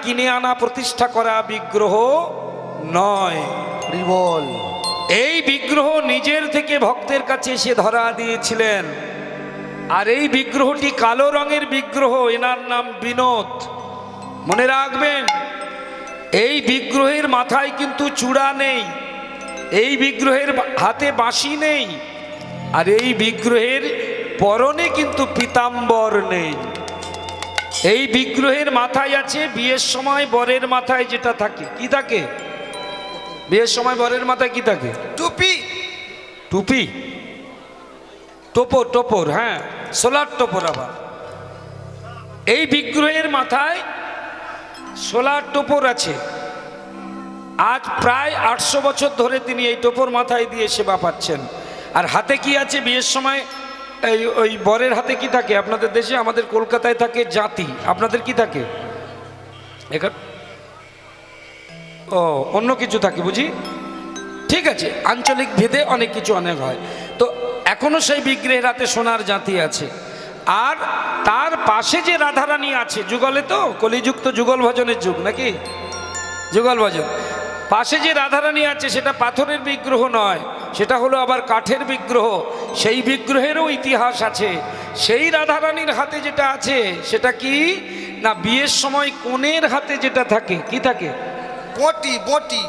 কিনে আনা প্রতিষ্ঠা করা বিগ্রহ নয়। বল। এই বিগ্রহ নিজের থেকে ভক্তের কাছে এসে ধরা দিয়েছিলেন। আর এই বিগ্রহটি কালো রঙের বিগ্রহ, এনার নাম বিনোদ। মনে রাখবেন, এই বিগ্রহের মাথায় কিন্তু চূড়া নেই, এই বিগ্রহের হাতে বাঁশি নেই, আর এই বিগ্রহের পরনে কিন্তু পীতাম্বর নেই। এই বিগ্রহের মাথায় আছে বিয়ের সময় বরের মাথায় যেটা থাকে, কি থাকে বিয়ের সময় বরের মাথায় কি থাকে? টুপি। টুপি, টোপর, টোপর, হ্যাঁ, সোলার টোপর। আবার এই বিগ্রহের মাথায় সোলার টোপর আছে। আজ প্রায় 800 বছর ধরে তিনি এই টোপর মাথায় দিয়ে সেবা পাচ্ছেন। আর হাতে কি আছে বিয়ের সময়? ওই বরের হাতে কি থাকে আপনাদের দেশে? আমাদের কলকাতায় থাকে জাতি, আপনাদের কি থাকে? ও, অন্য কিছু থাকে বুঝি। ঠিক আছে, আঞ্চলিক ভেদে অনেক কিছু অনেক হয়। তো এখনো সেই বিগ্রহের হাতে সোনার জাতি আছে। আর তার পাশে যে রাধারানী আছে, যুগলে তো কলিযুগ, তো যুগল ভজনের যুগ নাকি, যুগল ভজন। পাশে যে রাধারানী আছে সেটা পাথরের বিগ্রহ নয়, সেটা হলো আবার কাঠের বিগ্রহ। সেই বিগ্রহেরও ইতিহাস আছে। সেই রাধারানীর হাতে যেটা আছে সেটা কি না, বিয়ের সময় কনের হাতে যেটা থাকে, কি থাকে? বটি। বটি।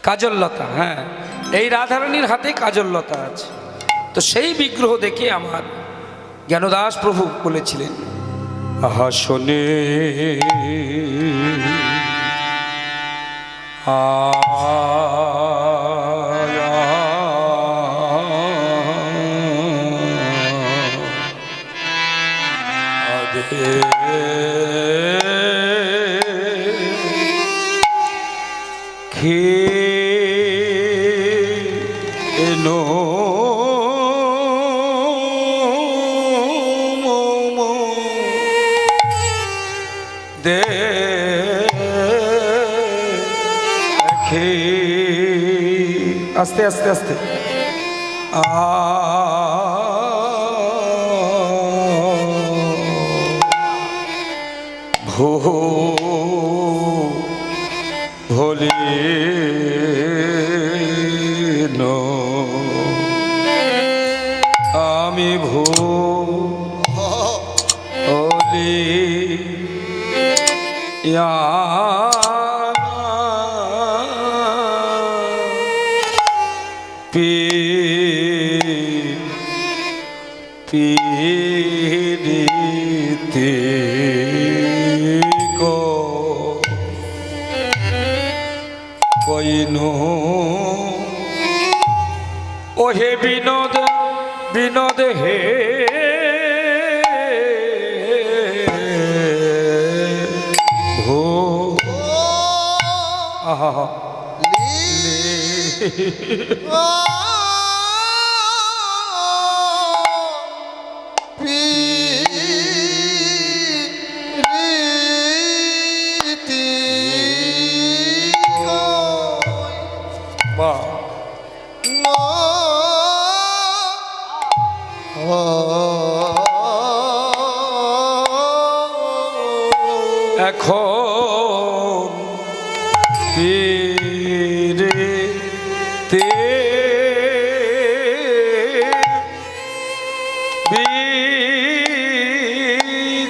কাজললতা। হ্যাঁ, এই রাধারানীর হাতে কাজললতা আছে। তো সেই বিগ্রহ দেখে আমার জ্ঞানদাস প্রভু বলেছিলেন, হাসনে আস্তে আস্তে আস্তে ভোলে আমি ভোলে পীড়িতে কইনো ও হে বিনোদ, বিনোদ হে ভো। আহা এখন পীড়িতে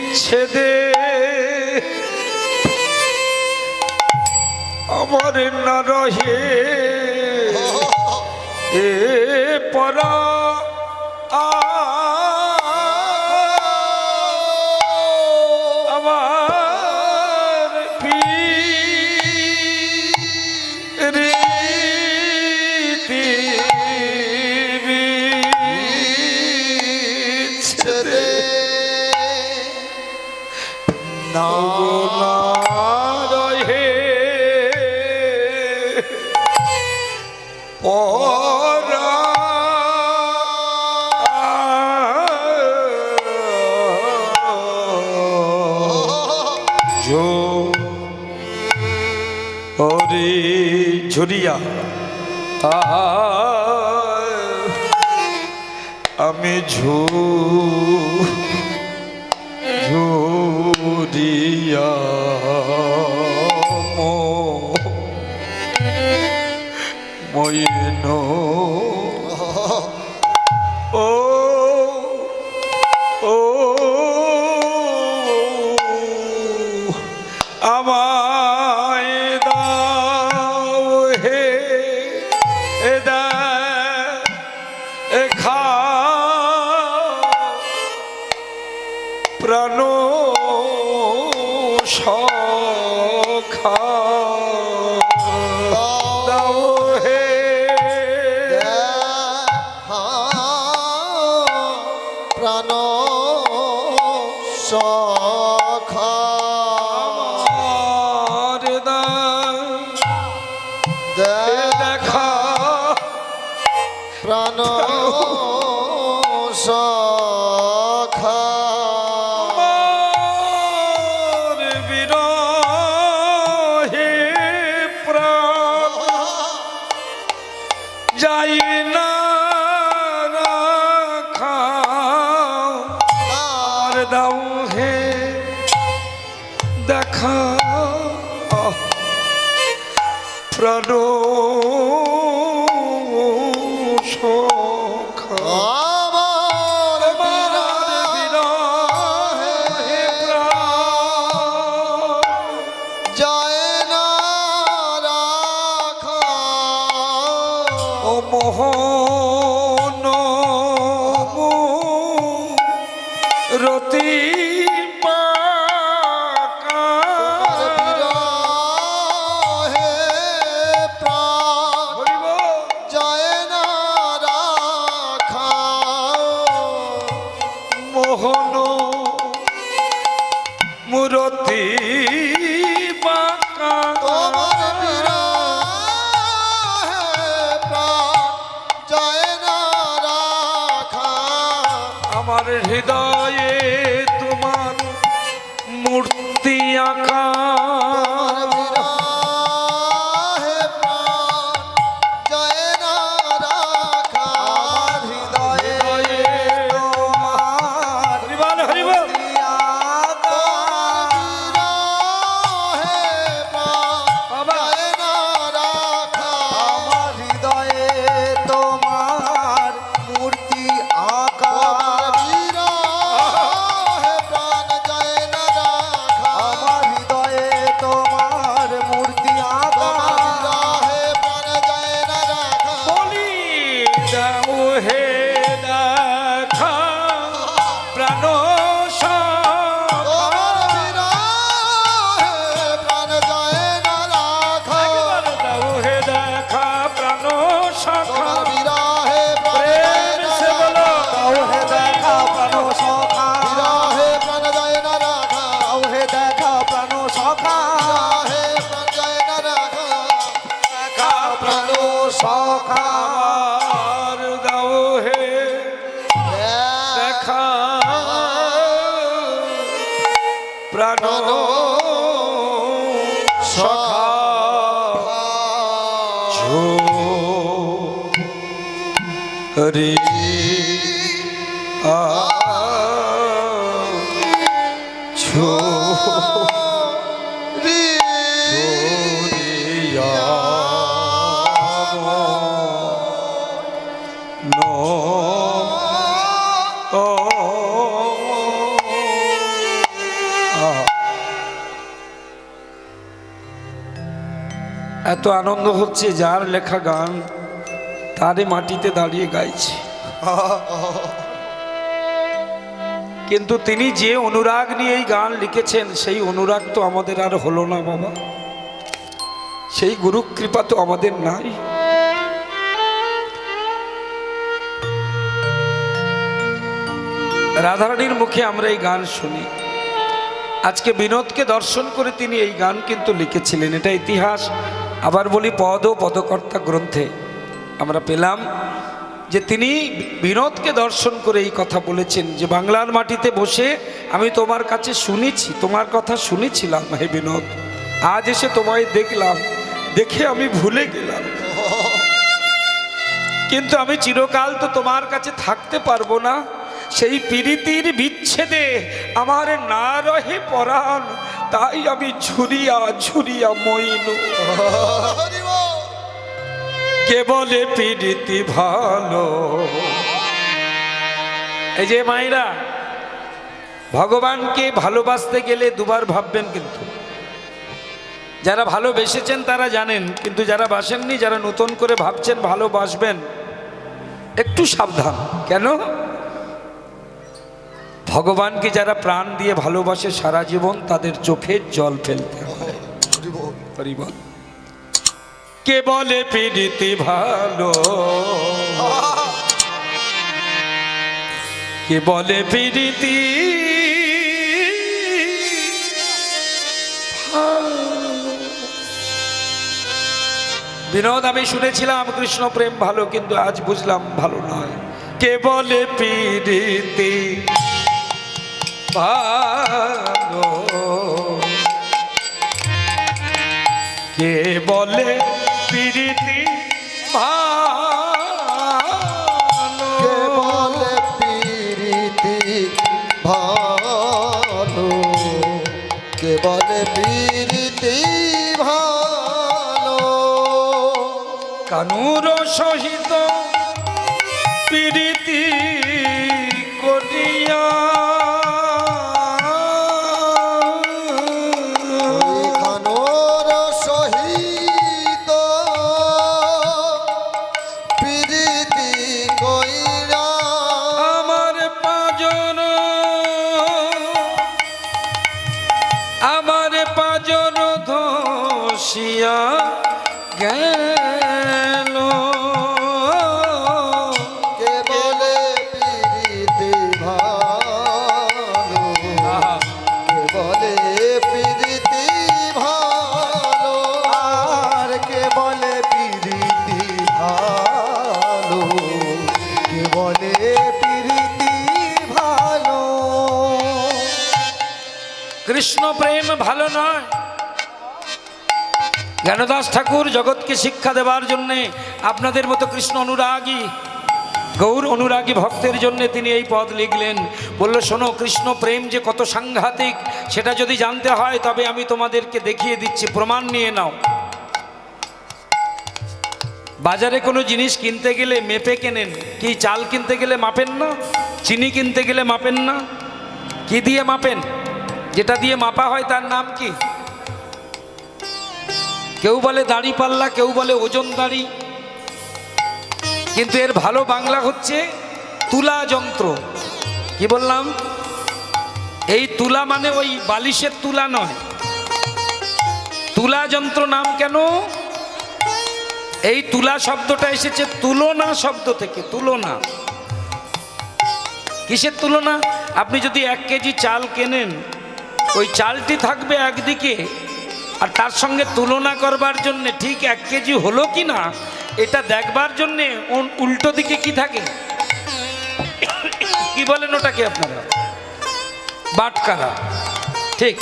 বিচ্ছেদে আমার না রহে এ পরা ঝুরিয়া আমি ঝু ছুরিয়া ময়ন ও ও আমায় দাও হে খা প্রাণ সখা দাও হে প্রাণ সখা আমার দেখা প্রাণ সখা আমার বিরহে প্রাণ যাই না রাখা আর দাও হে দেখা প্রাণ সখা আমার বিরহে প্রাণ যায় না রাখা ও মোহন রতি পাকা বিরহে প্রাণ হরিব যায় না রাখা মোহন মুরতি বাঁকা তোমার বিরহে প্রাণ যায় না রাখা আমার হৃদয়ে তোমার মূর্তি আঁকা বিরহে প্রাণ যায় না রাখা হৃদয়ে তোমার হরিবল হরিবল বাবা বলি দাও হে দেখা প্রাণ সখা একবার দাও হে দেখা প্রাণ সখা প্রেম সে বলো দাও হে দেখা প্রাণ সখা দাও হে দেখা প্রাণ সখা দেখা প্রাণ সখা আমার দাও হে দেখা প্রাণ সখা রে আ ছোরিয়া নো ও এত আনন্দ হচ্ছে যার লেখা গান তারই মাটিতে দাঁড়িয়ে গাইছে কিন্তু তিনি যে অনুরাগ নিয়ে এই গান লিখেছেন সেই অনুরাগ তো আমাদের আর হলো না বাবা সেই গুরু কৃপা তো আমাদের নাই রাধারানীর মুখে আমরা এই গান শুনি আজকে বিনোদকে দর্শন করে তিনি এই গান কিন্তু লিখেছিলেন এটা ইতিহাস আবার বলি পদ ও পদকর্তা গ্রন্থে আমরা পেলাম যে তিনি বিনোদকে দর্শন করে এই কথা বলেছেন যে বাংলার মাটিতে বসে আমি তোমার কাছে শুনেছি তোমার কথা শুনেছিলাম হে বিনোদ আজ এসে তোমায় দেখলাম দেখে আমি ভুলে গেলাম কিন্তু আমি চিরকাল তো তোমার কাছে থাকতে পারবো না সেই প্রীতির বিচ্ছেদে আমার না রহে পরাণ, তাই আমি ঝুরিয়া ঝুরিয়া মইনু। হরি বল। কে বলে প্রীতি ভালো। এই যে মায়েরা, ভগবানকে ভালোবাসতে গেলে দুবার ভাববেন, কিন্তু যারা ভালোবেসেছেন তারা জানেন, কিন্তু যারা বাসেননি, যারা নতুন করে ভাবছেন ভালোবাসবেন, একটু সাবধান। কেন? ভগবানকে যারা প্রাণ দিয়ে ভালোবাসে সারা জীবন, তাদের চোখে জল ফেলতে হয়। হরি বল। হরি বল। কে বলে প্রীতি ভালো, কে বলে প্রীতি বিনোদ, আমি শুনেছিলাম কৃষ্ণ প্রেম ভালো, কিন্তু আজ বুঝলাম ভালো নয়। কে বলে প্রীতি ভালো, কে বলে প্রীতি ভালো, কে বলে প্রীতি ভালো, কে বলে প্রীতি ভালো। কানুর সহিত প্রীতি করিয়া, খানোর সহিত প্রীতি কইরা, আমার পাজন, আমার পাজন ধসিয়া গেল। কে বলে প্রীতি ভালো, কে বলে প্রীতি ভালো, আর কে বলে প্রীতি ভালো, কে বলে প্রীতি ভালো। কৃষ্ণ প্রেম ভালো নয়। জ্ঞানদাস ঠাকুর জগৎকে শিক্ষা দেওয়ার জন্যে আপনাদের মতো কৃষ্ণ অনুরাগী, গৌর অনুরাগী ভক্তের জন্য তিনি এই পদ লিখলেন। বলল, শোনো, কৃষ্ণ প্রেম যে কত সাংঘাতিক সেটা যদি জানতে হয় তবে আমি তোমাদেরকে দেখিয়ে দিচ্ছি, প্রমাণ নিয়ে নাও। বাজারে কোনো জিনিস কিনতে গেলে মেপে কেনেন। কি চাল কিনতে গেলে মাপেন না? চিনি কিনতে গেলে মাপেন না? কি দিয়ে মাপেন? যেটা দিয়ে মাপা হয় তার নাম কি? কেউ বলে দাড়ি পাল্লা, কেউ বলে ওজন দাড়ি, কিন্তু এর ভালো বাংলা হচ্ছে তুলা যন্ত্র। কি বললাম? এই তুলা মানে ওই বালিশের তুলা নয়, তুলা যন্ত্র নাম কেন? এই তুলা শব্দটা এসেছে তুলনা শব্দ থেকে। তুলনা, কিসের তুলনা? আপনি যদি 1 কেজি চাল কেনেন, ওই চালটি থাকবে একদিকে, আর তার সঙ্গে তুলনা করবার জন্যে ঠিক 1 কেজি হলো কি না এটা দেখবার জন্যে উল্টো দিকে কি থাকে? কি বলেন ওটাকে আপনারা? বাটকারা। ঠিক।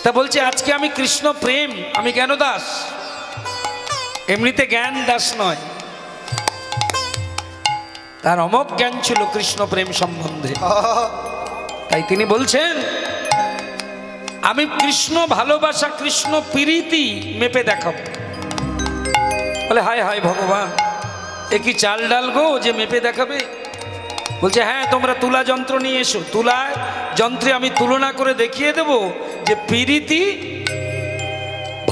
তা বলছে আজকে আমি কৃষ্ণ প্রেম, আমি জ্ঞানদাস, এমনিতে জ্ঞান দাস নয়, তার অমোঘ জ্ঞান ছিল কৃষ্ণ প্রেম সম্বন্ধে। তাই তিনি বলছেন, আমি কৃষ্ণ ভালোবাসা, কৃষ্ণ প্রীতি মেপে দেখাবো। বলে, হায় হায় ভগবান, এ কি চাল ডাল গো যে মেপে দেখাবে? বলছে, হ্যাঁ, তোমরা তুলা যন্ত্র নিয়ে এসো, তুলা যন্ত্রে আমি তুলনা করে দেখিয়ে দেব যে প্রীতি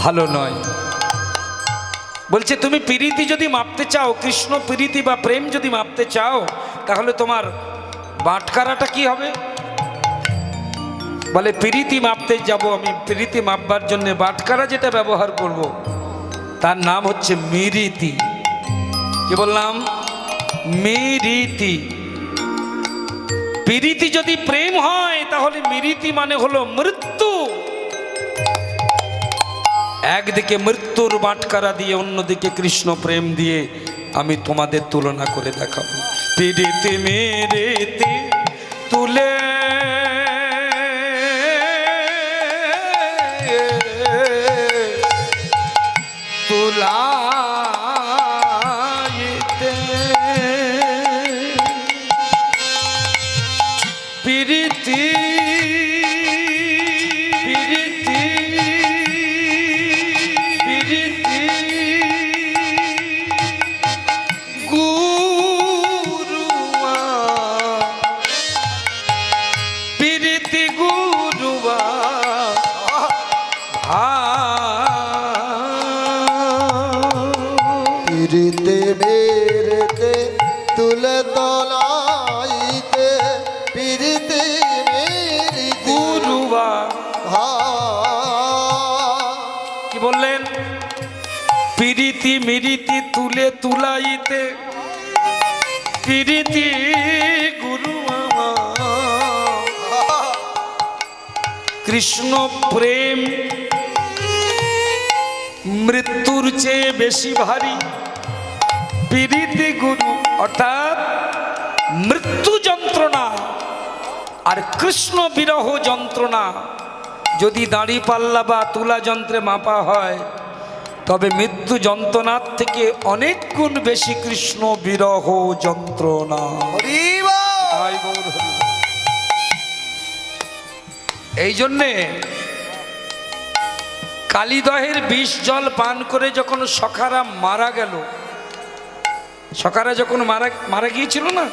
ভালো নয়। বলছে, তুমি প্রীতি যদি মাপতে চাও, কৃষ্ণ প্রীতি বা প্রেম যদি মাপতে চাও, তাহলে তোমার বাটকারাটা কি হবে? বলে, প্রীতি মাপতে যাব আমি, প্রীতি মাপবার জন্য বাটকারা যেটা ব্যবহার করব তার নাম হচ্ছে মিরিতি। কি বললাম? মিরিতি। প্রীতি যদি প্রেম হয় তাহলে মিরিতি মানে হলো মৃত্যু। একদিকে মৃত্যুর বাটকারা দিয়ে, অন্যদিকে কৃষ্ণ প্রেম দিয়ে আমি তোমাদের তুলনা করে দেখাবো। প্রীতি মিরিতি তুলে তুলাইতে তুলে তলাইতে প্রীতি মিরিতি গুরুবা কি বললেন? প্রীতি মিরিতি তুলে তুলাইতে প্রীতি গুরু কৃষ্ণ প্রেম মৃত্যুর চেয়ে বেশি ভারী। প্রীতি গুরু অর্থাৎ মৃত্যু যন্ত্রণা আর কৃষ্ণ বিরহ যন্ত্রণা যদি দাঁড়ি পাল্লা বা তুলা যন্ত্রে মাপা হয়, তবে মৃত্যু যন্ত্রণার থেকে অনেক গুণ বেশি কৃষ্ণ বিরহ যন্ত্রণা। তাই গৌর হরি। এই জন্যে কালিদহের বিষ জল পান করে যখন সখারা মারা গেল, সখারা যখন মারা গিয়েছিল না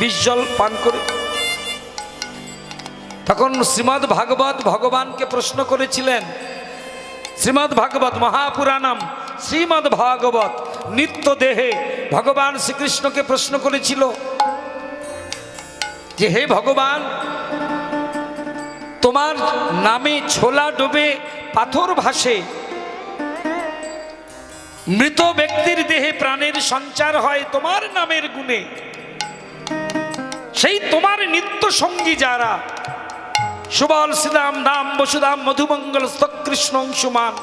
বিষ জল পান করে, তখন শ্রীমদ্ ভাগবত ভগবানকে প্রশ্ন করেছিলেন। শ্রীমদ্ ভাগবত মহাপুরাণম শ্রীমদ্ ভাগবত নিত্য দেহে ভগবান শ্রীকৃষ্ণকে প্রশ্ন করেছিল যে হে ভগবান, তোমার নামে ছোলা ডোবে পাথর ভাসে, মৃত ব্যক্তির দেহে প্রাণের সঞ্চার হয় তোমার নামের গুণে, সেই তোমার নিত্য সঙ্গী যারা সুবল শ্রীদাম দাম বসুদাম মধুমঙ্গল কৃষ্ণ অংশুমান,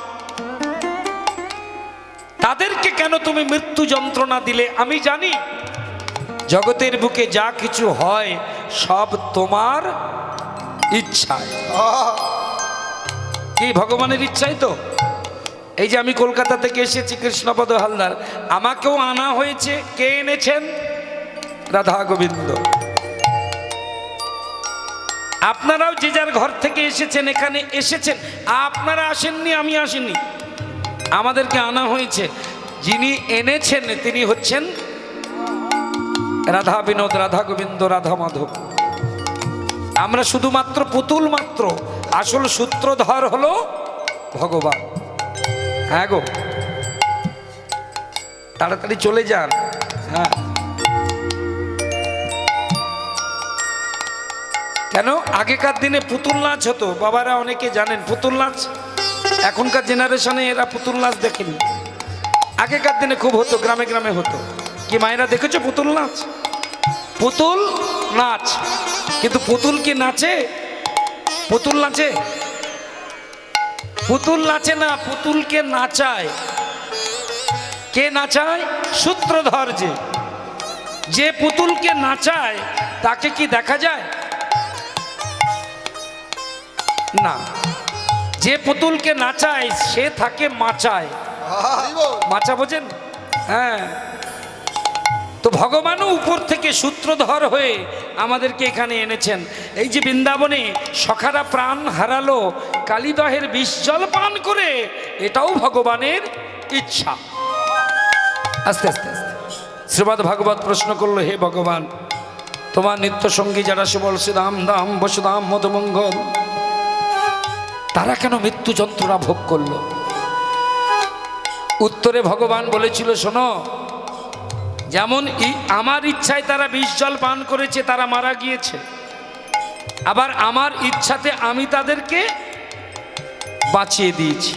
তাদেরকে কেন তুমি মৃত্যু যন্ত্রণা দিলে? আমি জানি জগতের বুকে যা কিছু হয় সব তোমার ইচ্ছায়। কি ভগবানের ইচ্ছাই তো? এই যে আমি কলকাতা থেকে এসেছি কৃষ্ণপদ হালদার, আমাকেও আনা হয়েছে। কে এনেছেন? রাধা গোবিন্দ। আপনারাও যে যার ঘর থেকে এসেছেন, এখানে এসেছেন, আপনারা আসেননি, আমি আসিনি, আমাদেরকে আনা হয়েছে। যিনি এনেছেন তিনি হচ্ছেন রাধা বিনোদ, রাধা গোবিন্দ, রাধা মাধব। আমরা শুধুমাত্র পুতুল মাত্র, আসল সূত্রধর হলো ভগবান। হ্যাঁ গো, তাড়াতাড়ি চলে যান। হ্যাঁ, কেন আগেকার দিনে পুতুল নাচ হতো, বাবারা অনেকে জানেন পুতুল নাচ। এখনকার জেনারেশনে এরা পুতুল নাচ দেখেনি। আগেকার দিনে খুব হতো, গ্রামে গ্রামে হতো। কি মায়েরা দেখেছো পুতুল নাচ? পুতুল নাচ, কিন্তু পুতুল কি নাচে? পুতুল নাচে? পুতুল নাচে না, পুতুলকে নাচায়। কে নাচায়? সূত্রধর। যে পুতুলকে নাচায় তাকে কি দেখা যায়? না। যে পুতুলকে নাচায় সে থাকে মাচায়। মাচা বোঝেন? হ্যাঁ। তো ভগবানও উপর থেকে সূত্রধর হয়ে আমাদেরকে এখানে এনেছেন। এই যে বৃন্দাবনে সখারা প্রাণ হারালো কালিদহের বিষ জল পান করে, এটাও ভগবানের ইচ্ছা। আস্তে আস্তে আস্তে শ্রীমদ্ ভাগবত প্রশ্ন করলো, হে ভগবান, তোমার নিত্য সঙ্গী যারা সুবল শ্রীদাম দাম বসুদাম মধুমঙ্গল, তারা কেন মৃত্যু যন্ত্রণা ভোগ করলো? উত্তরে ভগবান বলেছিল, শোনো, যেমন আমার ইচ্ছায় তারা বিষ জল পান করেছে, তারা মারা গিয়েছে, আবার আমার ইচ্ছাতে আমি তাদেরকে বাঁচিয়ে দিয়েছি।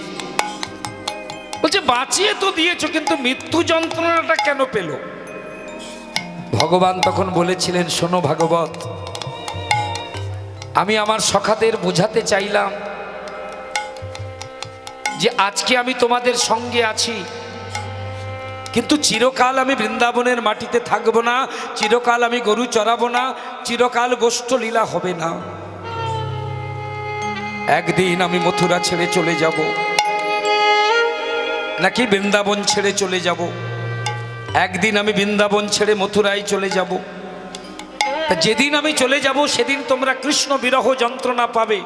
বলছে বাঁচিয়ে তো দিয়েছো, কিন্তু মৃত্যু যন্ত্রণাটা কেন পেল? ভগবান তখন বলেছিলেন, শোনো ভাগবত, আমি আমার সখাদের বোঝাতে চাইলাম যে আজকে আমি তোমাদের সঙ্গে আছি, কিন্তু চিরকাল আমি বৃন্দাবনের মাটিতে থাকবো না, চিরকাল আমি গরু চড়াবো না, চিরকাল গোষ্ঠ লীলা হবে না। একদিন আমি মথুরা ছেড়ে চলে যাব, নাকি বৃন্দাবন ছেড়ে চলে যাব। একদিন আমি বৃন্দাবন ছেড়ে মথুরায় চলে যাব। যেদিন আমি চলে যাব সেদিন তোমরা কৃষ্ণ বিরহ যন্ত্রণা পাবে।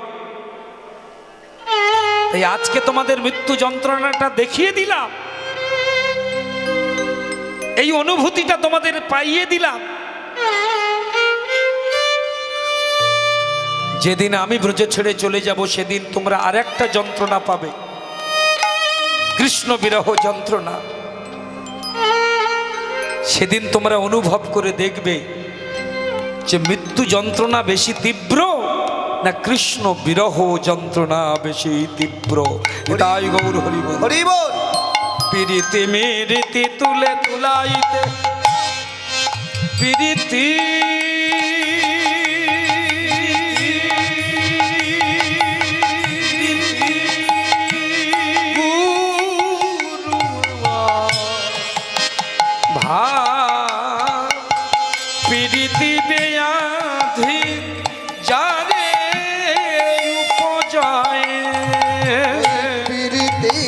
তাই আজকে তোমাদের মৃত্যু যন্ত্রণাটা দেখিয়ে দিলাম, এই অনুভূতিটা তোমাদের পাইয়ে দিলাম। যেদিন আমি ব্রজ ছেড়ে চলে যাব সেদিন তোমরা আরেকটা যন্ত্রণা পাবে, কৃষ্ণ বিরহ যন্ত্রণা। সেদিন তোমরা অনুভব করে দেখবে যে মৃত্যু যন্ত্রণা বেশি তীব্র না কৃষ্ণ বিরহ যন্ত্রণা বেশি তীব্র। তাই গৌর হরি বল। হরি বল। পিরিতি মিরিতি তুলে তুলাইতে পিরিতি পিরিতি বেয়াধি যারে উপজয় প্রীতি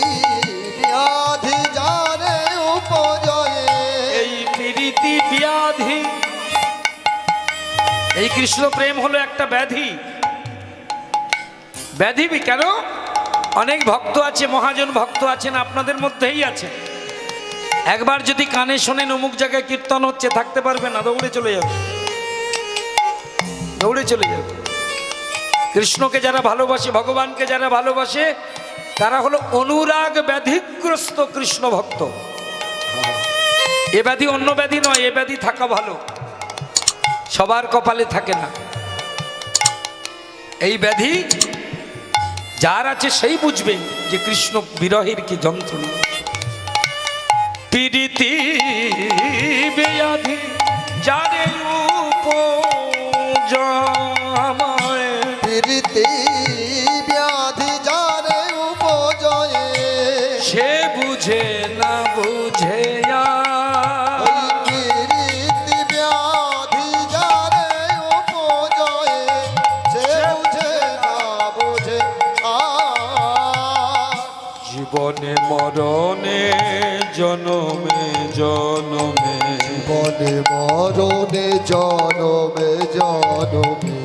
ব্যাধি যারে উপজয়ে। এই প্রীতি ব্যাধি, এই কৃষ্ণ প্রেম হলো একটা ব্যাধি। ব্যাধি কেন? অনেক ভক্ত আছে, মহাজন ভক্ত আছেন, আপনাদের মধ্যেই আছে। একবার যদি কানে শোনেন অমুক জায়গায় কীর্তন হচ্ছে, থাকতে পারবে না, দৌড়ে চলে যাবে, দৌড়ে চলে যাবে। কৃষ্ণকে যারা ভালোবাসে, ভগবানকে যারা ভালোবাসে, তারা হলো অনুরাগ ব্যাধিগ্রস্ত কৃষ্ণ ভক্ত। এ ব্যাধি অন্য ব্যাধি নয়, এ ব্যাধি থাকা ভালো, সবার কপালে থাকে না। এই ব্যাধি যার আছে সেই বুঝবে যে কৃষ্ণ বিরহের কি যন্ত্রণা। প্রীতি ব্যাধি যারে উপজয়, প্রীতি ব্যাধি যারে উপজয়ে। সে বুঝে না বুঝে প্রীতি ব্যাধি যারে উপজয়ে, সে বুঝে না বুঝে জীবনে মরণে জনমে জনমে, জীবনে মরণে জনমে জনমে।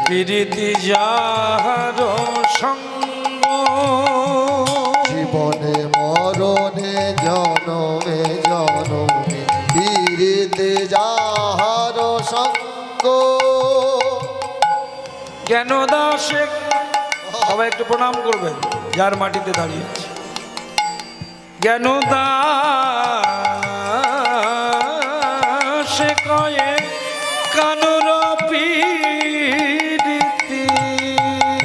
প্রীতি যাহার সঙ্গ, জীবনে মরণে জনমে জনমে। প্রীতি যাহার সঙ্গ। জ্ঞানদাসে, সবাই একটু প্রণাম করবেন যার মাটিতে দাঁড়িয়ে আছে। জ্ঞানদাসে কয়ে কানুর প্রীতি,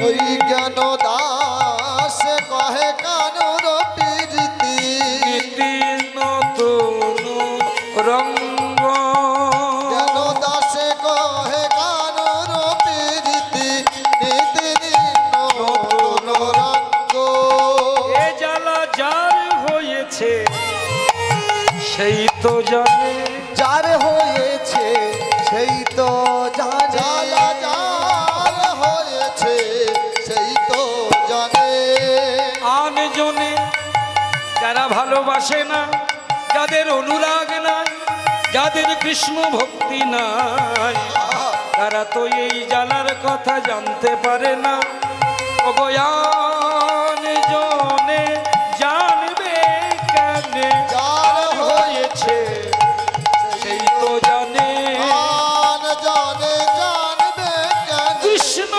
ওই জ্ঞান দাস কহে কানুর প্রীতি। নীতি নতুন রঙ্গ, জ্ঞান দাসে কহে কানুর প্রীতি। নীতি নতুন রঙ্গ। এ জ্বালা যার হয়েছে সেই তো জানে, যার হয়েছে সেই তো জানে। জ্বালা যার হয়েছে সেই তো জানে। আন জনে যারা ভালোবাসে না, যাদের অনুরাগ নাই, যাদের কৃষ্ণ ভক্তি নাই, তারা তো এই জ্বালার কথা জানতে পারে না। অবয়ান জনে জানবে কেন, যার হয়েছে সেই তো জানে। আন জানে জানবে কেন। কৃষ্ণ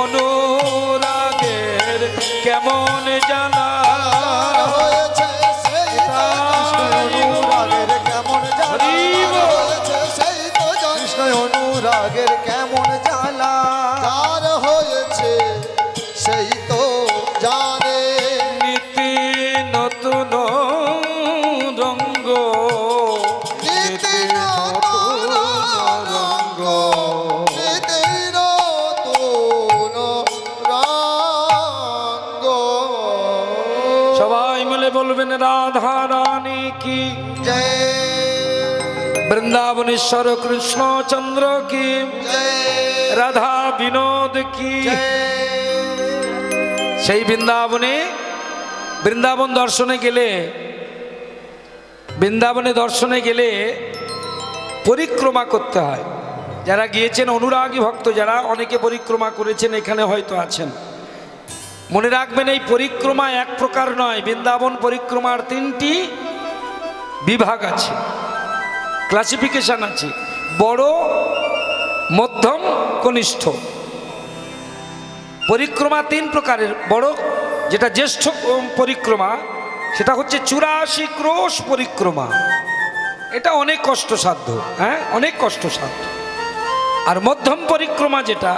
অনুরাগের কেমন জানা, যার হয়েছে সেই তো কৃষ্ণ অনুরাগের কেমন জ্বালা। যার হয়েছে সেই তো কৃষ্ণ অনুরাগের কেমন জ্বালা। যার হয়েছে সেই তো জানে। নীতি নতুন রঙ্গ, নীতি নতুন রঙ্গ। নীতি নতুন রঙ্গ। সবাই মিলে বলবেন রাধা রানী কি জয় বৃন্দাবনেশ্বর কৃষ্ণচন্দ্র কি, জয় রাধা বিনোদ কি। সেই বৃন্দাবনে, বৃন্দাবন দর্শনে গেলে, বৃন্দাবনে দর্শনে গেলে পরিক্রমা করতে হয়। যারা গিয়েছেন অনুরাগী ভক্ত, যারা অনেকে পরিক্রমা করেছেন, এখানে হয়তো আছেন, মনে রাখবেন এই পরিক্রমা এক প্রকার নয়। বৃন্দাবন পরিক্রমার 3টি বিভাগ আছে, ক্লাসিফিকেশন আছে, বড়, মধ্যম, কনিষ্ঠ। পরিক্রমা 3 প্রকারের। বড়, যেটা জ্যেষ্ঠ পরিক্রমা, সেটা হচ্ছে 84 ক্রোশ পরিক্রমা। এটা অনেক কষ্টসাধ্য, হ্যাঁ অনেক কষ্টসাধ্য। আর মধ্যম পরিক্রমা যেটা,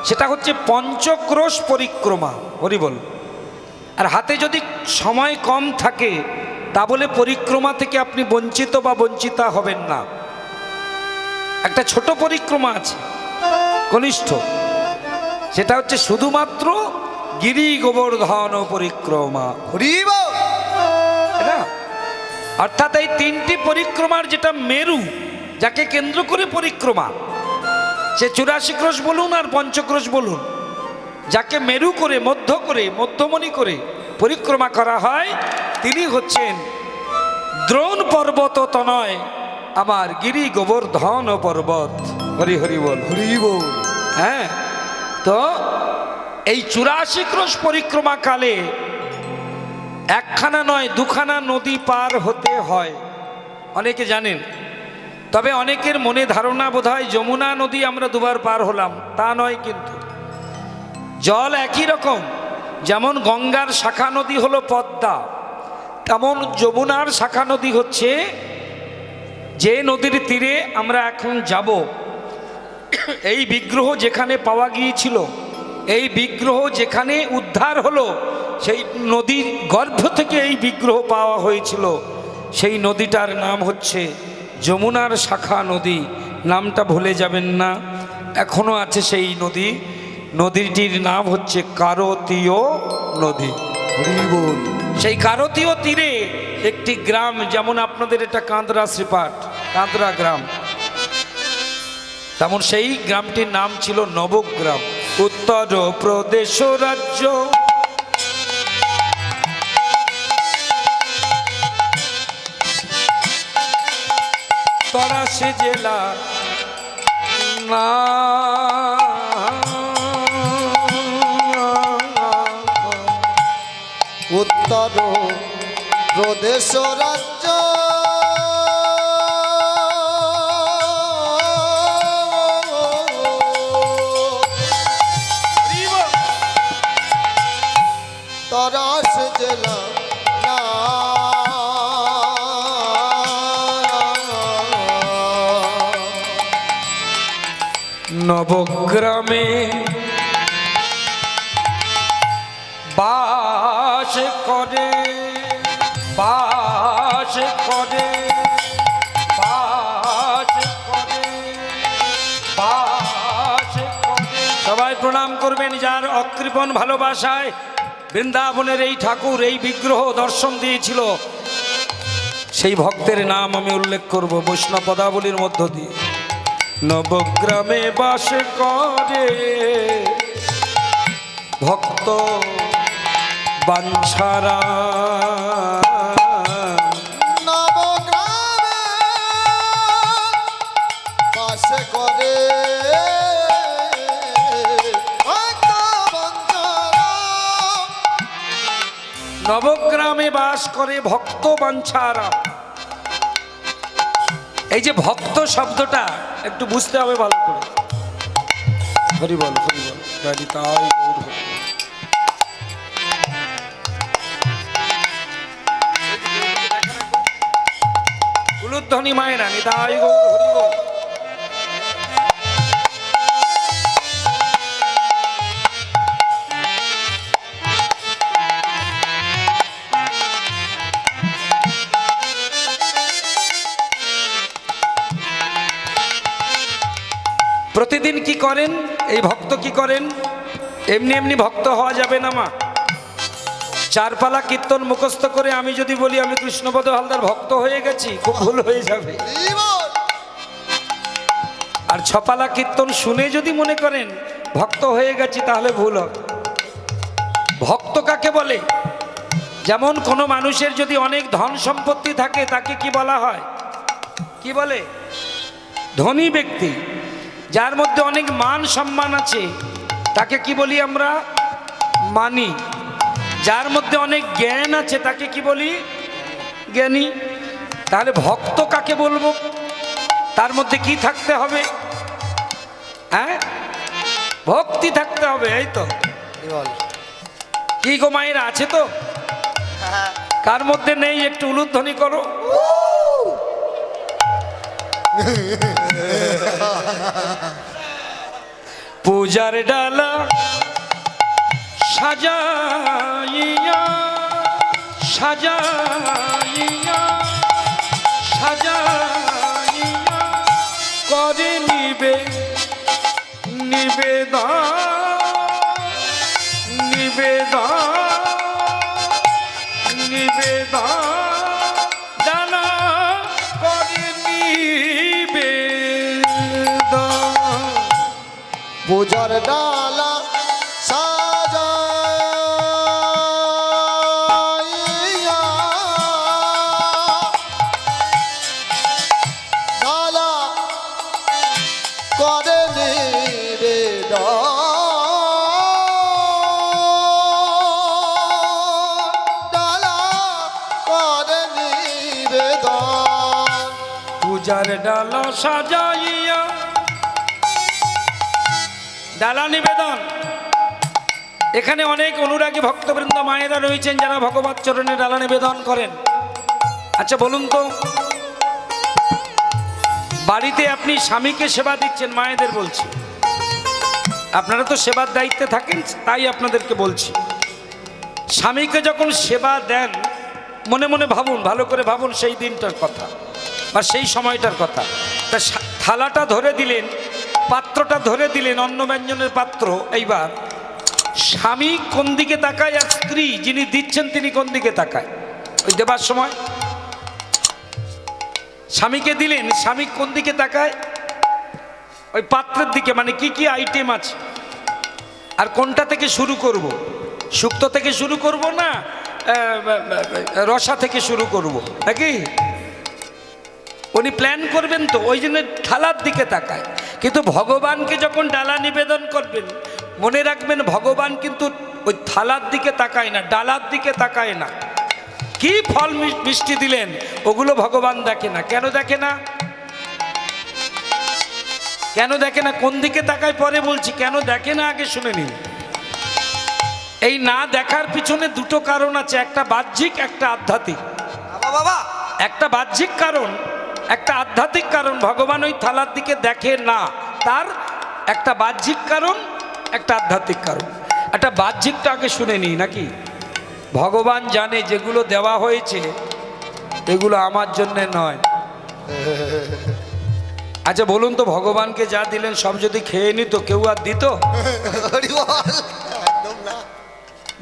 সেটা হচ্ছে পঞ্চক্রোশ পরিক্রমা, হরি বল। আর হাতে যদি সময় কম থাকে তা বলে পরিক্রমা থেকে আপনি বঞ্চিত বা বঞ্চিতা হবেন না। একটা ছোট পরিক্রমা আছে কনিষ্ঠ, সেটা হচ্ছে শুধুমাত্র গিরি গোবর্ধন পরিক্রমা, হরি বল। না? অর্থাৎ এই তিনটি পরিক্রমার যেটা মেরু, যাকে কেন্দ্র করে পরিক্রমা, সে 84 ক্রোশ বলুন আর পঞ্চক্রোশ বলুন, যাকে মেরু করে মধ্যমণি করে পরিক্রমা করা হয়, তিনি হচ্ছেন দ্রোণ পর্বত তনয় আমার গিরি গোবর্ধন পর্বত। হরি হরি বল, হরি বল। হ্যাঁ। তো এই 84 ক্রোশ পরিক্রমা কালে একখানা নয় দুখানা নদী পার হতে হয়, অনেকে জানেন। তবে অনেকের মনে ধারণা বোধহয় যমুনা নদী আমরা দুবার পার হলাম, তা নয়। কিন্তু জল একই রকম, যেমন গঙ্গার শাখা নদী হলো পদ্মা, তেমন যমুনার শাখা নদী হচ্ছে যে নদীর তীরে আমরা এখন যাব। এই বিগ্রহ যেখানে পাওয়া গিয়েছিল, এই বিগ্রহ যেখানে উদ্ধার হলো, সেই নদীর গর্ভ থেকে এই বিগ্রহ পাওয়া হয়েছিল। সেই নদীটার নাম হচ্ছে যমুনার শাখা নদী। নামটা ভুলে যাবেন না, এখনো আছে সেই নদী। নদীটির নাম হচ্ছে কারতীয় নদী। হরি বল। সেই কারতীয় তীরে একটি গ্রাম, যেমন আপনাদের এটা কাঁদরা শ্রীপাঠ, কাঁদরা গ্রাম, তেমন সেই গ্রামটির নাম ছিল নবগ্রাম। উত্তর প্রদেশ রাজ্য তরাসে জেলা না উত্তর প্রদেশ রাজ্য তরাস জেলা না নবগ্রামে বাস করে, বাস করে, বাস করে, বাস করে। সবাই প্রণাম করবেন যার অকৃপণ ভালোবাসায় বৃন্দাবনের এই ঠাকুর এই বিগ্রহ দর্শন দিয়েছিল। সেই ভক্তের নাম আমি উল্লেখ করব বৈষ্ণব পদাবলীর মধ্য দিয়ে। নবগ্রামে বাস করে ভক্ত বাঞ্ছারা, নবগ্রামে বাস করে ভক্ত বাঞ্ছারা। নবগ্রামে বাস করে ভক্ত বাঞ্ছারা। এই যে ভক্ত শব্দটা একটু বুঝতে হবে ভালো করে। হরি বল, হরি বল, জয় নিতাই গৌর হরি। উলুধ্বনি মায়েরা নিতাই গৌর হরি বল। প্রতিদিন কি করেন এই ভক্ত, কি করেন? এমনি এমনি ভক্ত হওয়া যাবে না মা। চারপালা কীর্তন মুখস্থ করে আমি যদি বলি আমি কৃষ্ণপদ হালদার ভক্ত হয়ে গেছি, খুব ভুল হয়ে যাবে। হরি বল। আর ছপালা কীর্তন শুনে যদি মনে করেন ভক্ত হয়ে গেছি, তাহলে ভুল হবে। ভক্ত কাকে বলে? যেমন কোনো মানুষের যদি অনেক ধন সম্পত্তি থাকে, তাকে কি বলা হয়? কি বলে? ধনী ব্যক্তি। যার মধ্যে অনেক মান সম্মান আছে, তাকে কি বলি আমরা? মানি। যার মধ্যে অনেক জ্ঞান আছে, তাকে কি বলি? জ্ঞানী। তাহলে ভক্ত কাকে বলবো? তার মধ্যে কি থাকতে হবে? হ্যাঁ, ভক্তি থাকতে হবে, এই তো। কি গো মায়েরা, আছে তো? কার মধ্যে নেই একটু উলুধ্বনি করো। পূজার ডালা সাজাইয়া সাজাইয়া সাজাইয়া করে নিবেদন ডালা করে নিবেদন। পূজার ডালা সাজাইয়া ডালা করে ডালা করে নিবেদন। পূজার ডালা সাজাইয়া ডালা নিবেদন। এখানে অনেক অনুরাগী ভক্তবৃন্দ মায়েরা রয়েছেন যারা ভগবত চরণে ডালা নিবেদন করেন। আচ্ছা বলুন তো, বাড়িতে আপনি স্বামীকে সেবা দিচ্ছেন, মায়েদের বলছি, আপনারা তো সেবার দায়িত্বে থাকেন, তাই আপনাদেরকে বলছি। স্বামীকে যখন সেবা দেন মনে মনে ভাবুন, ভালো করে ভাবুন সেই দিনটার কথা বা সেই সময়টার কথা। তা থালাটা ধরে দিলেন, পাত্রটা ধরে দিলেন, অন্ন ব্যঞ্জনের পাত্র। এইবার স্বামী কোন দিকে তাকায় আর স্ত্রী যিনি দিচ্ছেন তিনি কোন দিকে তাকায়? ওই দেবার সময় স্বামীকে দিলেন, স্বামী কোন দিকে তাকায়? ওই পাত্রের দিকে, মানে কি কি আইটেম আছে আর কোনটা থেকে শুরু করব, শুক্তো থেকে শুরু করব না রসা থেকে শুরু করব নাকি? উনি প্ল্যান করবেন তো, ওই জন্য থালার দিকে তাকায়। কিন্তু ভগবানকে যখন ডালা নিবেদন করবেন মনে রাখবেন ভগবান কিন্তু ওই থালার দিকে তাকায় না, ডালার দিকে তাকায় না। কি ফল মিষ্টি দিলেন ওগুলো ভগবান দেখে না। কেন দেখে না? কেন দেখে না? কোন দিকে তাকায় পরে বলছি, কেন দেখে না আগে শুনে নিন। এই না দেখার পিছনে দুটো কারণ আছে, একটা বাহ্যিক একটা আধ্যাত্মিক। একটা বাহ্যিক কারণ, একটা আধ্যাত্মিক কারণ। ভগবান ওই থালার দিকে দেখে না, তার একটা বাহ্যিক কারণ একটা আধ্যাত্মিক কারণ। একটা বাহ্যিকটা আগে শুনে নিই নাকি? ভগবান জানে যেগুলো দেওয়া হয়েছে এগুলো আমার জন্যে নয়। আচ্ছা বলুন তো, ভগবানকে যা দিলেন সব যদি খেয়ে নিত কেউ আর দিত?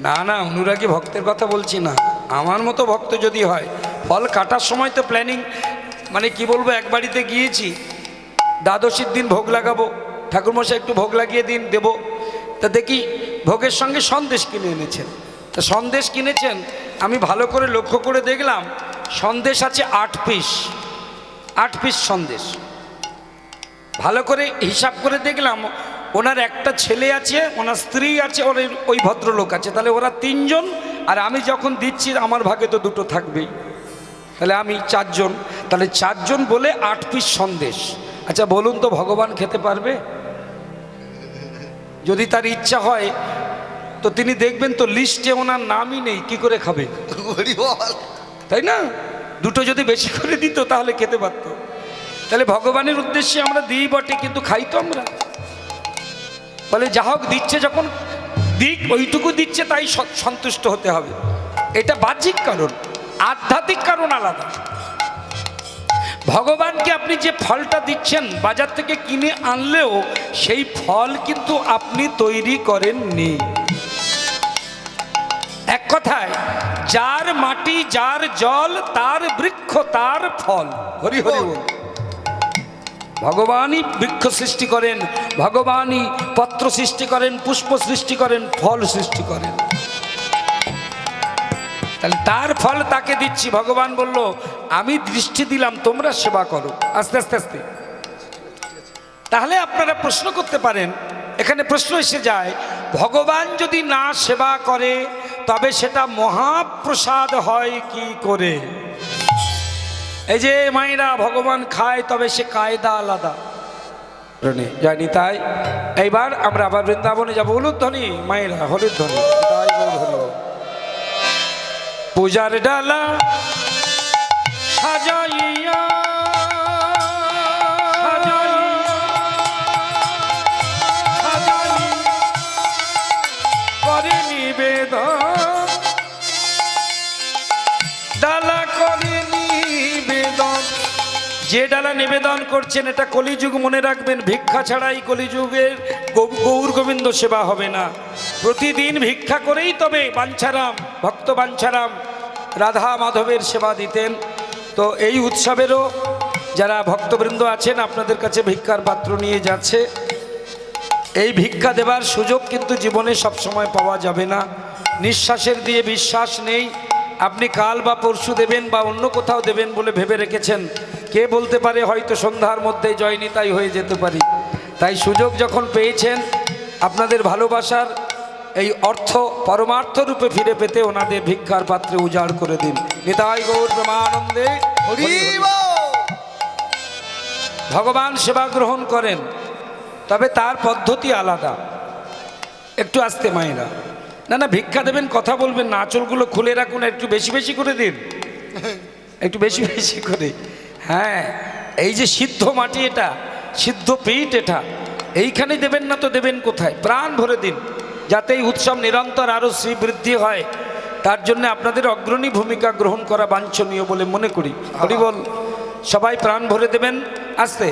না না, অনুরাগী ভক্তের কথা বলছি না, আমার মতো ভক্ত যদি হয়। ফল কাটার সময় তো প্ল্যানিং, মানে কি বলবো, এক বাড়িতে গিয়েছি, দ্বাদশীর দিন ভোগ লাগাবো, ঠাকুরমশাই একটু ভোগ লাগিয়ে দিন দেবো। তা দেখি ভোগের সঙ্গে সন্দেশ কিনে এনেছেন। তা সন্দেশ কিনেছেন, আমি ভালো করে লক্ষ্য করে দেখলাম সন্দেশ আছে 8 পিস, 8 পিস সন্দেশ। ভালো করে হিসাব করে দেখলাম ওনার একটা ছেলে আছে, ওনার স্ত্রী আছে, ওর ওই ভদ্রলোক আছে, তাহলে ওরা 3 জন। আর আমি যখন দিচ্ছি আমার ভাগে তো 2টো থাকবেই, তাহলে আমি 4 জন, তাহলে 4 জন বলে 8 পিস সন্দেশ। আচ্ছা বলুন তো ভগবান খেতে পারবে? যদি তার ইচ্ছা হয় তো তিনি দেখবেন তো লিস্টে ওনার নামই নেই, কি করে খাবে? তাই না? 2টো যদি বেশি করে দিত তাহলে খেতে পারত। তাহলে ভগবানের উদ্দেশ্যে আমরা দিই বটে, কিন্তু খাই তো আমরা। বলে যা হোক দিচ্ছে, যখন দিক ওইটুকু দিচ্ছে তাই সন্তুষ্ট হতে হবে। এটা বাহ্যিক কারণ, আধ্যাত্মিক কারণ আলাদা। ভগবানকে আপনি যে ফলটা দিচ্ছেন বাজার থেকে কিনে আনলেও সেই ফল কিন্তু আপনি তৈরি করেননি। এক কথায়, যার মাটি যার জল তার বৃক্ষ তার ফল। হরি হরি বল। ভগবানই বৃক্ষ সৃষ্টি করেন, ভগবানই পত্র সৃষ্টি করেন, পুষ্প সৃষ্টি করেন, ফল সৃষ্টি করেন। তাহলে তার ফল তাকে দিচ্ছি। ভগবান বলল আমি দৃষ্টি দিলাম, তোমরা সেবা করো। আস্তে আস্তে আস্তে। তাহলে আপনারা প্রশ্ন করতে পারেন, এখানে প্রশ্ন এসে যায়, ভগবান যদি না সেবা করে তবে সেটা মহাপ্রসাদ হয় কি করে? এই যে মায়েরা ভগবান খায়, তবে সে কায়দা আলাদা জানি। তাই এইবার আমরা আবার বৃন্দাবনে যাবো। হলুদ ধ্বনি মায়েরা, হলুদ ধ্বনি। তাই পূজার ডালা সাজাইয়া যে ডালা নিবেদন করছেন এটা কলিযুগ, মনে রাখবেন। ভিক্ষা ছাড়াই কলিযুগের গৌর গোবিন্দ সেবা হবে না। প্রতিদিন ভিক্ষা করেই তবে বাঞ্ছারাম, ভক্ত বাঞ্ছারাম রাধা মাধবের সেবা দিতেন। তো এই উৎসবেরও যারা ভক্তবৃন্দ আছেন আপনাদের কাছে ভিক্ষার পাত্র নিয়ে যাচ্ছে। এই ভিক্ষা দেবার সুযোগ কিন্তু জীবনে সবসময় পাওয়া যাবে না। নিঃশ্বাসের দিয়ে বিশ্বাস নেই। আপনি কাল বা পরশু দেবেন বা অন্য কোথাও দেবেন বলে ভেবে রেখেছেন, কে বলতে পারে হয়তো সন্ধ্যার মধ্যে জয়নিতাই হয়ে যেতে পারি। তাই সুযোগ যখন পেয়েছেন আপনাদের ভালোবাসার এই অর্থ পরমার্থ রূপে ফিরে পেতে ওনাদের ভিক্ষার পাত্রে উজাড় করে দিন। নিতাই গৌর প্রেমানন্দে হরি বল। ভগবান সেবা গ্রহণ করেন, তবে তার পদ্ধতি আলাদা। একটু আস্তে মায়েরা, না না ভিক্ষা দেবেন কথা বলবেন না, আঁচলগুলো খুলে রাখুন, একটু বেশি বেশি করে দিন, একটু বেশি বেশি করে। হ্যাঁ, এই যে সিদ্ধ মাটি, এটা সিদ্ধ পিঠ, এটা এইখানে দেবেন না তো দেবেন কোথায়? প্রাণ ভরে দিন, যাতে এই উৎসব নিরন্তর আরও শ্রীবৃদ্ধি হয়। তার জন্য আপনাদের অগ্রণী ভূমিকা গ্রহণ করা বাঞ্ছনীয় বলে মনে করি। হরি বল। সবাই প্রাণ ভরে দেবেন। আস্তে।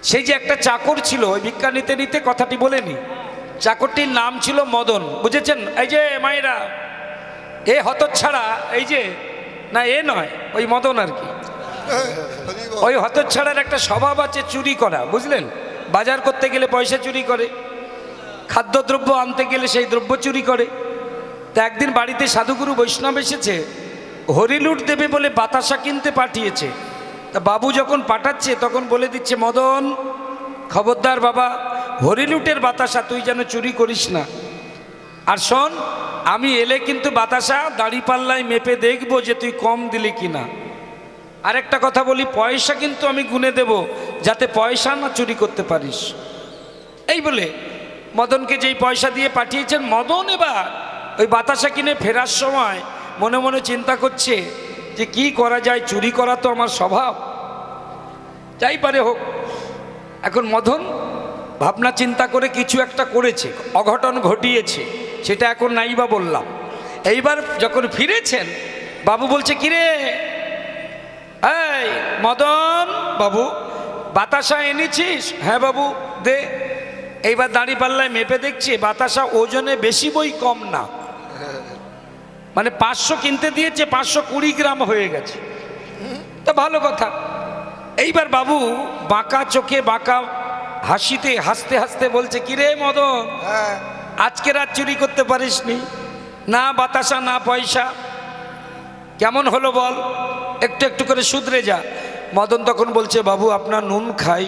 সেই যে একটা চাকর ছিল, ওই ভিক্ষা নিতে নিতে কথাটি বলেনি, চাকরটির নাম ছিল মদন, বুঝেছেন? এই যে মায়েরা, এ হতচ্ছাড়া, এই যে না এ নয়, ওই মদন আর কি। ওই হতচ্ছাড়ার একটা স্বভাব আছে চুরি করা, বুঝলেন? বাজার করতে গেলে পয়সা চুরি করে, খাদ্যদ্রব্য আনতে গেলে সেই দ্রব্য চুরি করে। তা একদিন বাড়িতে সাধুগুরু বৈষ্ণব এসেছে, হরিলুট দেবে বলে বাতাসা কিনতে পাঠিয়েছে। তা বাবু যখন পাঠাচ্ছে তখন বলে দিচ্ছে, মদন খবরদার বাবা, হরিলুটের বাতাসা তুই যেন চুরি করিস না। আর শোন, আমি এলে কিন্তু বাতাসা দাড়িপাল্লায় মেপে দেখবো যে তুই কম দিলি কিনা। আরেকটা কথা বলি, পয়সা কিন্তু আমি গুনে দেব, যাতে পয়সা না চুরি করতে পারিস। এই বলে মদনকে যেই পয়সা দিয়ে পাঠিয়েছেন, মদন এবার ওই বাতাসা কিনে ফেরার সময় মনে মনে চিন্তা করছে যে কি করা যায়, চুরি করা তো আমার স্বভাব, যাই পারে হোক। এখন মদন ভাবনা চিন্তা করে কিছু একটা করেছে, অঘটন ঘটিয়েছে, সেটা এখন নাই বা বললাম। এইবার যখন ফিরেছেন, বাবু বলছে, কিরে এই মদন বাবু, বাতাসা এনেছিস? হ্যাঁ বাবু দে। এইবার দাঁড়িপাল্লায় মেপে দেখছি বাতাসা ওজনে বেশি বই কম না, মানে 500 কিনতে দিয়েছে, 520 গ্রাম হয়ে গেছে। তা ভালো কথা। এইবার বাবু বাঁকা চোখে বাঁকা হাসিতে হাসতে হাসতে বলছে, কিরে মদন, আজকে রাত চুরি করতে পারিসনি? না বাতাসা না পয়সা, কেমন হলো বল, একটু একটু করে শুধরে যা। মদন তখন বলছে, বাবু আপনার নুন খাই,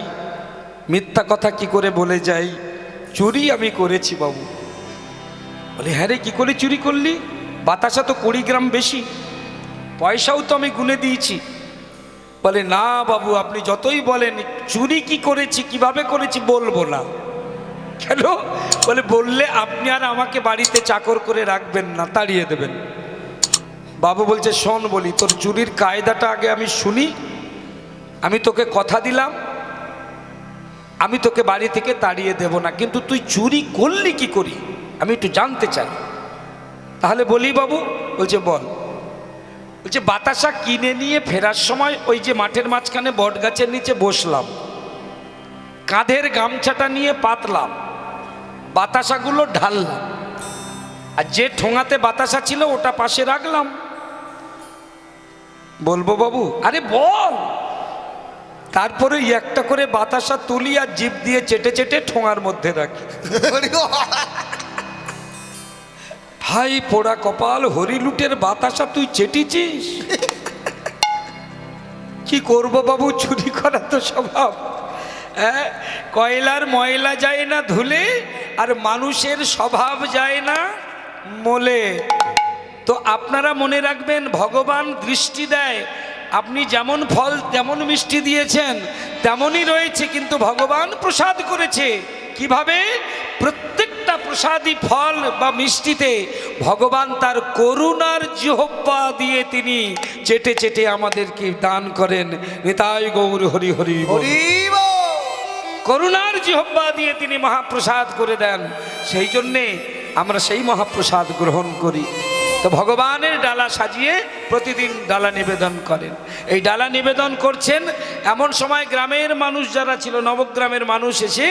মিথ্যা কথা কি করে বলে যাই, চুরি আমি করেছি বাবু। বলে, হ্যাঁ রে, কি করে চুরি করলি? বাতাসা তো 20 গ্রাম বেশি, পয়সাও তো আমি গুনে দিয়েছি। বলে, না বাবু আপনি যতই বলেন, চুরি কি করেছি কিভাবে করেছি বলবো না। কেন? বলে, বললে আপনি আর আমাকে বাড়িতে চাকর করে রাখবেন না, তাড়িয়ে দেবেন। বাবু বলছে, শোন বলি, তোর চুরির কায়দাটা আগে আমি শুনি। আমি তোকে কথা দিলাম, আমি তোকে বাড়ি থেকে তাড়িয়ে দেব না, কিন্তু তুই চুরি করলি কি করি আমি একটু জানতে চাই। তাহলে বলি বাবু? বলছে বল। বলছে, বাতাসা কিনে নিয়ে ফেরার সময় ওই যে মাঠের মাঝখানে বট গাছের নিচে বসলাম, কাঁধের গামছাটা নিয়ে পাতলাম, বাতাসাগুলো ঢাললাম, আর যে ঠোঙাতে বাতাসা ছিল ওটা পাশে রাখলাম। বলবো বাবু? আরে বল। তারপরে একটা করে বাতাসা তুলি আর জিভ দিয়ে চেটে চেটে ঠোঙার মধ্যে রাখি। হাই পোড়া কপাল, হরিলুটের বাতাসা তুই চেটিছিস? কি করব বাবু, চুরি করা তো স্বভাব। হ্যাঁ, কয়লার ময়লা যায় না ধুলে, আর মানুষের স্বভাব যায় না মোলে। তো আপনারা মনে রাখবেন, ভগবান দৃষ্টি দেয়, আপনি যেমন ফল যেমন মিষ্টি দিয়েছেন তেমনই রয়েছে, কিন্তু ভগবান প্রসাদ করেছে কিভাবে? প্রত্যেকটা প্রসাদী ফল বা মিষ্টিতে ভগবান তার করুণার জিহ্বা দিয়ে তিনি চেটে চেটে আমাদেরকে দান করেন। নিতাই গৌর হরি হরি হরি বল। করুণার জিহ্বা দিয়ে তিনি মহাপ্রসাদ করে দেন। সেই জন্যে আমরা সেই মহাপ্রসাদ গ্রহণ করি। তো ভগবানের ডালা সাজিয়ে প্রতিদিন ডালা নিবেদন করেন। এই ডালা নিবেদন করছেন, এমন সময় গ্রামের মানুষ যারা ছিল, নবগ্রামের মানুষ এসে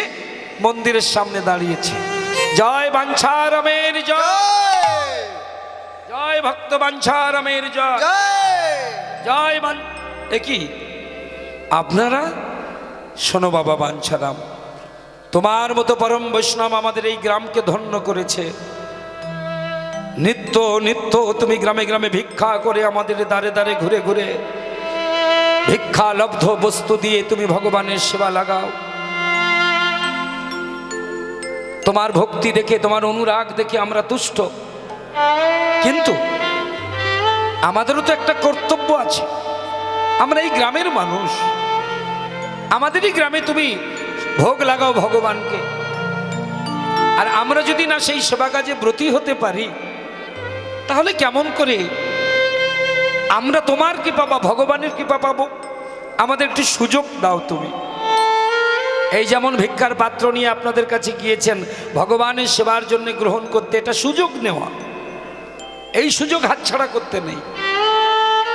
মন্দিরের সামনে দাঁড়িয়েছে। জয় বাঞ্ছারামের জয়, জয় ভক্ত বাঞ্ছারামের জয়, জয় কি আপনারা শোনো বাবা বাঞ্ছারাম, তোমার মতো পরম বৈষ্ণব আমাদের এই গ্রামকে ধন্য করেছে। নিত্য নিত্য তুমি গ্রামে গ্রামে ভিক্ষা করে আমাদের দ্বারে দ্বারে ঘুরে ঘুরে ভিক্ষা লব্ধ বস্তু দিয়ে তুমি ভগবানের সেবা লাগাও। তোমার ভক্তি দেখে, তোমার অনুরাগ দেখে আমরা তুষ্ট, কিন্তু আমাদেরও তো একটা কর্তব্য আছে। আমরা এই গ্রামের মানুষ, আমাদেরই গ্রামে তুমি ভোগ লাগাও ভগবানকে, আর আমরা যদি না সেই সেবা কাজে ব্রতী হতে পারি, তাহলে কেমন করে আমরা তোমার কৃপা বা ভগবানের কৃপা পাবো? আমাদের একটু সুযোগ দাও তুমি। এই যেমন ভিক্ষার পাত্র নিয়ে আপনাদের কাছে গিয়েছেন ভগবানের সেবার জন্য গ্রহণ করতে, এটা সুযোগ নেওয়া, এই সুযোগ হাতছাড়া করতে নেই।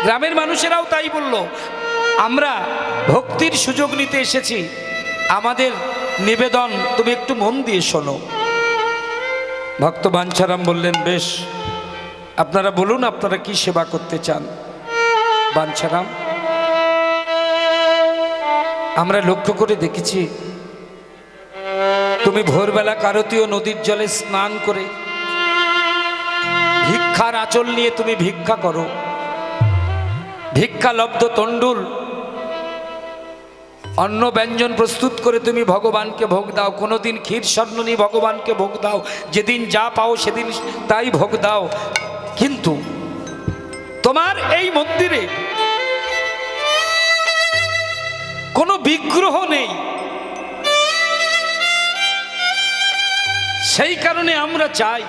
গ্রামের মানুষেরাও তাই বলল, আমরা ভক্তির সুযোগ নিতে এসেছি, আমাদের নিবেদন তুমি একটু মন দিয়ে শোনো। ভক্ত বাঞ্ছারাম বললেন, বেশ, আপনারা বলুন আপনারা কি সেবা করতে চান। বাঞ্ছারাম, আমরা লক্ষ্য করে দেখেছি তুমি ভোরবেলা কারতীয় নদীর জলে স্নান করে ভিক্ষার আঁচল নিয়ে তুমি ভিক্ষা করো, ভিক্ষা লব্ধ তণ্ডুল অন্ন ব্যঞ্জন প্রস্তুত করে তুমি ভগবানকে ভোগ দাও। কোনোদিন ক্ষীর স্বর্ণ নিয়ে ভগবানকে ভোগ দাও, যেদিন যা পাও সেদিন তাই ভোগ দাও। কিন্তু তোমার এই মন্দিরে কোনো বিগ্রহ নেই, সেই কারণে আমরা চাই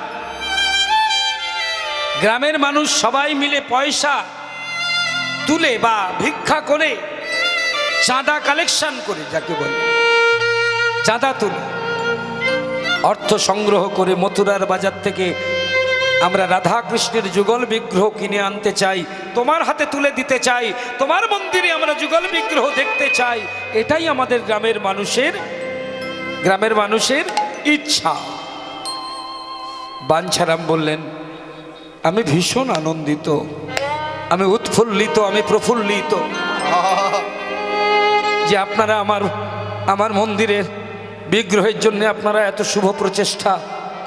গ্রামের মানুষ সবাই মিলে পয়সা তুলে বা ভিক্ষা করে, চাঁদা কালেকশন করে, যাকে বলে চাঁদা তুলে অর্থ সংগ্রহ করে মথুরার বাজার থেকে আমরা রাধা কৃষ্ণের যুগল বিগ্রহ কিনে আনতে চাই, তোমার হাতে তুলে দিতে চাই, তোমার মন্দিরে আমরা যুগল বিগ্রহ দেখতে চাই। এটাই আমাদের গ্রামের মানুষের ইচ্ছা। বাঞ্ছারাম বললেন, আমি ভীষণ আনন্দিত, আমি উৎফুল্লিত, আমি প্রফুল্লিত যে আপনারা আমার মন্দিরের বিগ্রহের জন্য আপনারা এত শুভ প্রচেষ্টা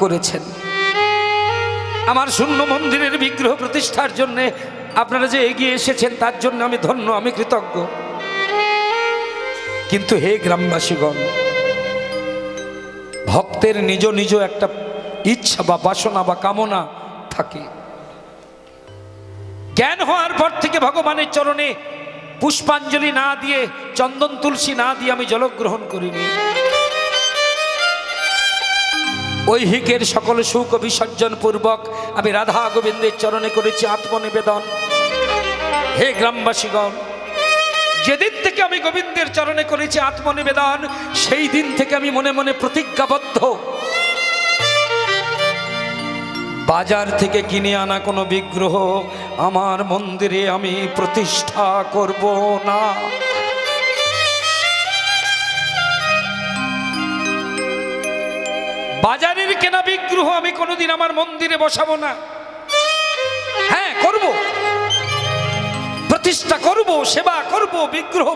করেছেন। আমার শূন্য মন্দিরের বিগ্রহ প্রতিষ্ঠার জন্য আপনারা যে এগিয়ে এসেছেন, তার জন্য আমি ধন্য, আমি কৃতজ্ঞ। কিন্তু হে গ্রামবাসীগণ, ভক্তের নিজ নিজ একটা ইচ্ছা বা বাসনা বা কামনা থাকে। জ্ঞান হওয়ার পর থেকে ভগবানের চরণে পুষ্পাঞ্জলি না দিয়ে, চন্দন তুলসী না দিয়ে আমি জলগ্রহণ করিনি। ঐহিকের সকল সুখ বিসর্জন পূর্বক আমি রাধা গোবিন্দের চরণে করেছি আত্মনিবেদন। হে গ্রামবাসীগণ, যেদিন থেকে আমি গোবিন্দের চরণে করেছি আত্মনিবেদন, সেই দিন থেকে আমি মনে মনে প্রতিজ্ঞাবদ্ধ, বাজার থেকে কিনে আনা কোনো বিগ্রহ আমার মন্দিরে আমি প্রতিষ্ঠা করব না। বাজারের কেনা বিগ্রহ আমি কোনোদিন আমার মন্দিরে বসাবো না। হ্যাঁ, করব, প্রতিষ্ঠা করব, সেবা করব, বিগ্রহ